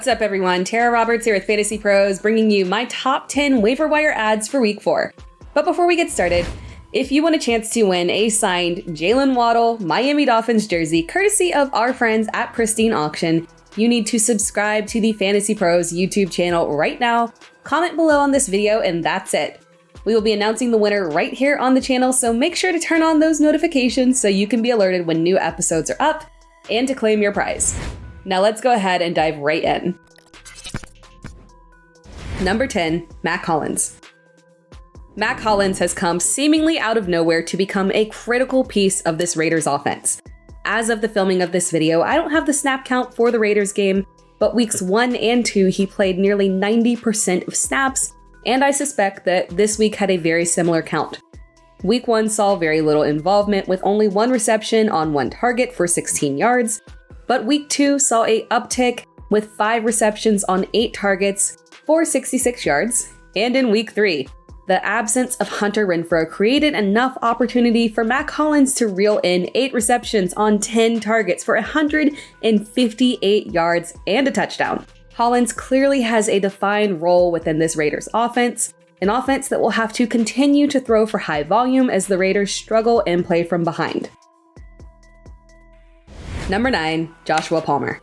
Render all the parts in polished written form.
What's up, everyone? Tara Roberts here with Fantasy Pros, bringing you my top 10 waiver wire ads for week 4. But before we get started, if you want a chance to win a signed Jalen Waddle Miami Dolphins jersey, courtesy of our friends at Pristine Auction, you need to subscribe to the Fantasy Pros YouTube channel right now, comment below on this video, and that's it. We will be announcing the winner right here on the channel, so make sure to turn on those notifications so you can be alerted when new episodes are up and to claim your prize. Now let's go ahead and dive right in. Number 10, Mack Hollins. Mack Hollins has come seemingly out of nowhere to become a critical piece of this Raiders offense. As of the filming of this video, I don't have the snap count for the Raiders game, but weeks 1 and 2 he played nearly 90% of snaps, and I suspect that this week had a very similar count. Week 1 saw very little involvement with only 1 reception on 1 target for 16 yards, but week 2 saw a uptick with 5 receptions on 8 targets for 66 yards. And in week 3, the absence of Hunter Renfrow created enough opportunity for Mack Hollins to reel in 8 receptions on 10 targets for 158 yards and a touchdown. Hollins clearly has a defined role within this Raiders offense, an offense that will have to continue to throw for high volume as the Raiders struggle and play from behind. Number 9, Joshua Palmer.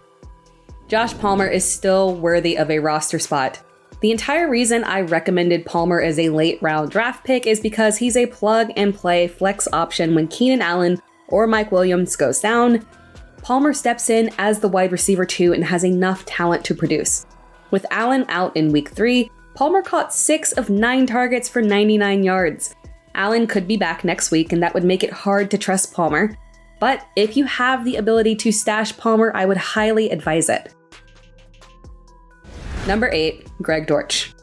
Josh Palmer is still worthy of a roster spot. The entire reason I recommended Palmer as a late round draft pick is because he's a plug and play flex option when Keenan Allen or Mike Williams goes down. Palmer steps in as the wide receiver 2 and has enough talent to produce. With Allen out in week 3, Palmer caught 6 of 9 targets for 99 yards. Allen could be back next week, and that would make it hard to trust Palmer. But if you have the ability to stash Palmer, I would highly advise it. Number 8, Greg Dortch.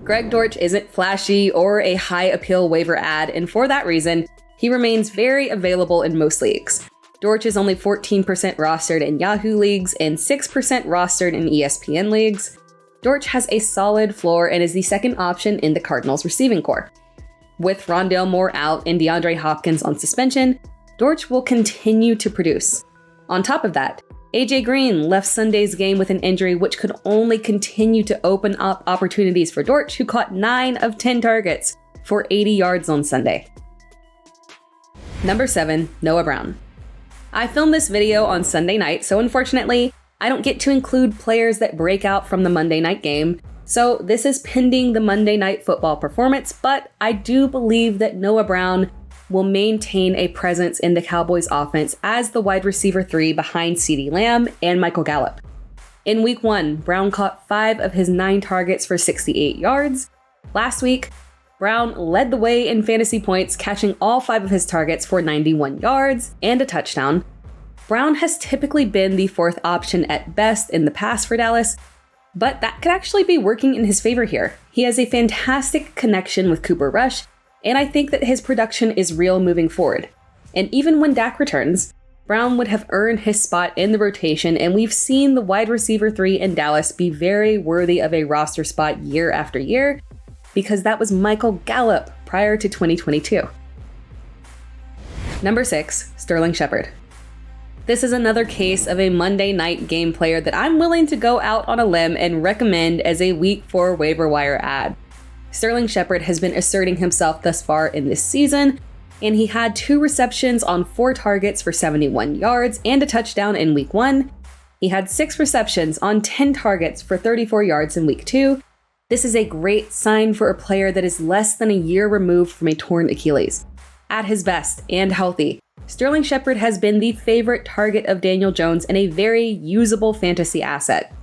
Greg Dortch isn't flashy or a high appeal waiver ad, and for that reason, he remains very available in most leagues. Dortch is only 14% rostered in Yahoo leagues and 6% rostered in ESPN leagues. Dortch has a solid floor and is the second option in the Cardinals receiving core. With Rondale Moore out and DeAndre Hopkins on suspension, Dortch will continue to produce. On top of that, AJ Green left Sunday's game with an injury which could only continue to open up opportunities for Dortch, who caught 9 of 10 targets for 80 yards on Sunday. Number 7, Noah Brown. I filmed this video on Sunday night, so unfortunately, I don't get to include players that break out from the Monday night game, so this is pending the Monday Night Football performance, but I do believe that Noah Brown will maintain a presence in the Cowboys offense as the wide receiver 3 behind CeeDee Lamb and Michael Gallup. In week 1, Brown caught 5 of his 9 targets for 68 yards. Last week, Brown led the way in fantasy points, catching all 5 of his targets for 91 yards and a touchdown. Brown has typically been the 4th option at best in the past for Dallas, but that could actually be working in his favor here. He has a fantastic connection with Cooper Rush, and I think that his production is real moving forward. And even when Dak returns, Brown would have earned his spot in the rotation, and we've seen the wide receiver 3 in Dallas be very worthy of a roster spot year after year, because that was Michael Gallup prior to 2022. Number 6, Sterling Shepard. This is another case of a Monday night game player that I'm willing to go out on a limb and recommend as a week 4 waiver wire ad. Sterling Shepard has been asserting himself thus far in this season, and he had 2 receptions on 4 targets for 71 yards and a touchdown in week 1. He had 6 receptions on 10 targets for 34 yards in week 2. This is a great sign for a player that is less than a year removed from a torn Achilles. At his best and healthy, Sterling Shepard has been the favorite target of Daniel Jones and a very usable fantasy asset.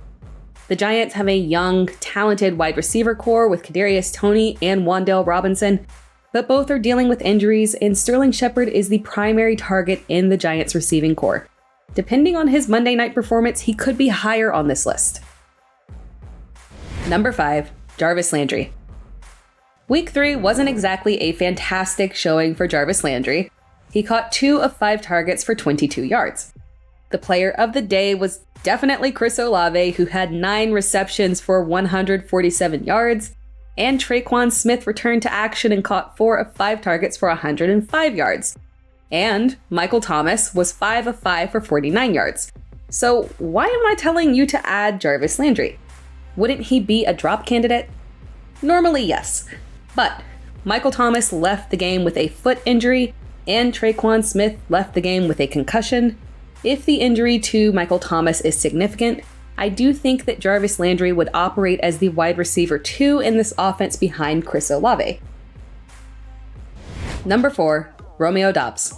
The Giants have a young, talented wide receiver core with Kadarius Toney and Wan'Dale Robinson, but both are dealing with injuries, and Sterling Shepard is the primary target in the Giants receiving core. Depending on his Monday night performance, he could be higher on this list. Number 5, Jarvis Landry. Week 3 wasn't exactly a fantastic showing for Jarvis Landry. He caught 2 of 5 targets for 22 yards. The player of the day was definitely Chris Olave, who had 9 receptions for 147 yards, and Traquan Smith returned to action and caught 4 of 5 targets for 105 yards. And Michael Thomas was 5 of 5 for 49 yards. So why am I telling you to add Jarvis Landry? Wouldn't he be a drop candidate? Normally, yes. But Michael Thomas left the game with a foot injury, and Traquan Smith left the game with a concussion. If the injury to Michael Thomas is significant, I do think that Jarvis Landry would operate as the wide receiver 2 in this offense behind Chris Olave. Number 4, Romeo Dobbs.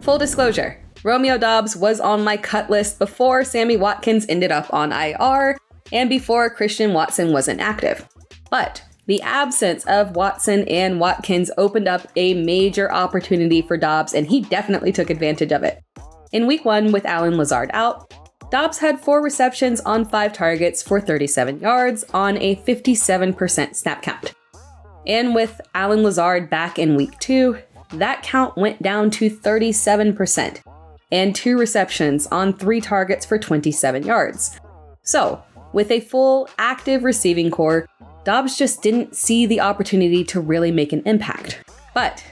Full disclosure, Romeo Dobbs was on my cut list before Sammy Watkins ended up on IR and before Christian Watson was inactive. But the absence of Watson and Watkins opened up a major opportunity for Dobbs, and he definitely took advantage of it. In week 1, with Allen Lazard out, Dobbs had 4 receptions on 5 targets for 37 yards on a 57% snap count. And with Allen Lazard back in week 2, that count went down to 37% and 2 receptions on 3 targets for 27 yards. So, with a full active receiving core, Dobbs just didn't see the opportunity to really make an impact. But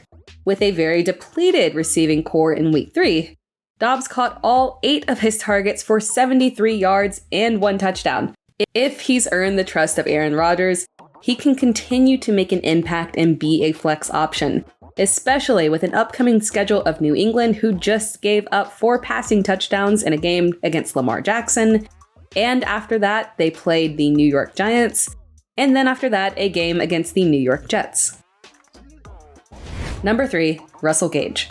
with a very depleted receiving core in week 3, Dobbs caught all 8 of his targets for 73 yards and 1 touchdown. If he's earned the trust of Aaron Rodgers, he can continue to make an impact and be a flex option, especially with an upcoming schedule of New England, who just gave up 4 passing touchdowns in a game against Lamar Jackson. And after that, they played the New York Giants. And then after that, a game against the New York Jets. Number 3, Russell Gage.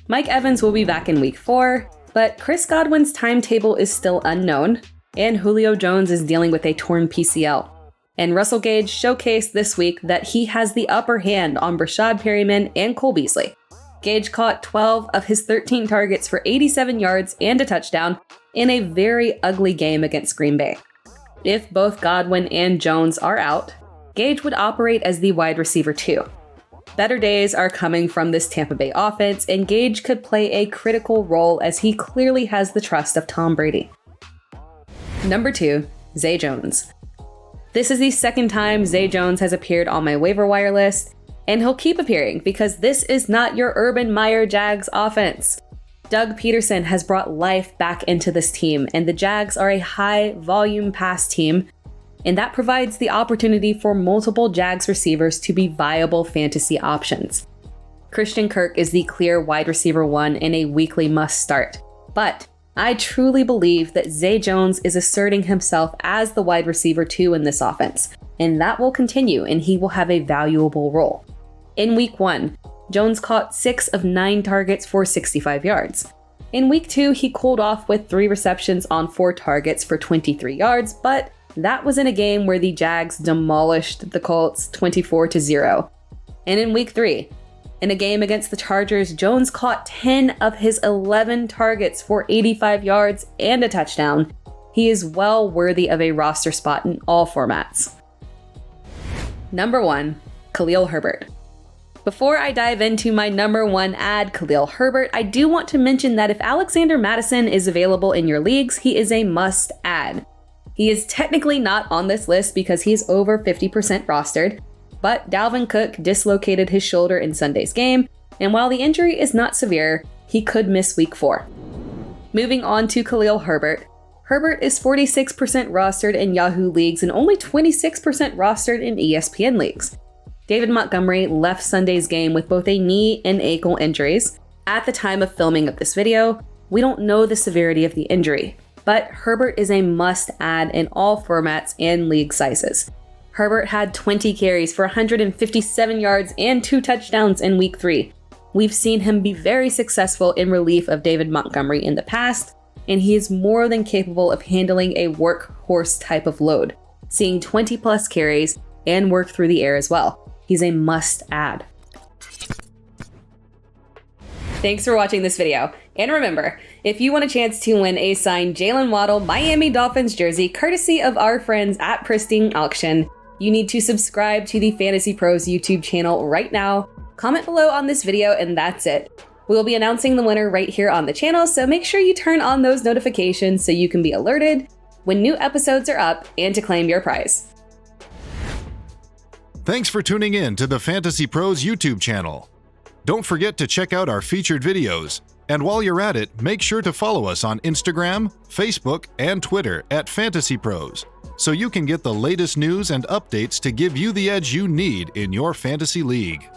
Mike Evans will be back in week 4, but Chris Godwin's timetable is still unknown, and Julio Jones is dealing with a torn PCL. And Russell Gage showcased this week that he has the upper hand on Brashad Perryman and Cole Beasley. Gage caught 12 of his 13 targets for 87 yards and a touchdown in a very ugly game against Green Bay. If both Godwin and Jones are out, Gage would operate as the wide receiver 2. Better days are coming from this Tampa Bay offense, and Gage could play a critical role as he clearly has the trust of Tom Brady. Number 2, Zay Jones. This is the second time Zay Jones has appeared on my waiver wire list, and he'll keep appearing because this is not your Urban Meyer Jags offense. Doug Peterson has brought life back into this team, and the Jags are a high-volume pass team, and that provides the opportunity for multiple Jags receivers to be viable fantasy options. Christian Kirk is the clear wide receiver 1 and a weekly must-start, but I truly believe that Zay Jones is asserting himself as the wide receiver 2 in this offense, and that will continue, and he will have a valuable role. In week 1, Jones caught 6 of 9 targets for 65 yards. In week 2, he cooled off with 3 receptions on 4 targets for 23 yards, but that was in a game where the Jags demolished the Colts 24-0. And in week 3, in a game against the Chargers, Jones caught 10 of his 11 targets for 85 yards and a touchdown. He is well worthy of a roster spot in all formats. Number 1, Khalil Herbert. Before I dive into my number 1 ad, Khalil Herbert, I do want to mention that if Alexander Mattison is available in your leagues, he is a must add. He is technically not on this list because he's over 50% rostered, but Dalvin Cook dislocated his shoulder in Sunday's game, and while the injury is not severe, he could miss week 4. Moving on to Khalil Herbert. Herbert is 46% rostered in Yahoo leagues and only 26% rostered in ESPN leagues. David Montgomery left Sunday's game with both a knee and ankle injuries. At the time of filming of this video, we don't know the severity of the injury, but Herbert is a must-add in all formats and league sizes. Herbert had 20 carries for 157 yards and 2 touchdowns in week 3. We've seen him be very successful in relief of David Montgomery in the past, and he is more than capable of handling a workhorse type of load, seeing 20 plus carries and work through the air as well. He's a must-add. Thanks for watching this video. And remember, if you want a chance to win a signed Jalen Waddle Miami Dolphins jersey courtesy of our friends at Pristine Auction, you need to subscribe to the FantasyPros YouTube channel right now, comment below on this video, and that's it. We'll be announcing the winner right here on the channel, so make sure you turn on those notifications so you can be alerted when new episodes are up and to claim your prize. Thanks for tuning in to the FantasyPros YouTube channel. Don't forget to check out our featured videos And while you're at it, make sure to follow us on Instagram, Facebook, and Twitter at FantasyPros, so you can get the latest news and updates to give you the edge you need in your fantasy league.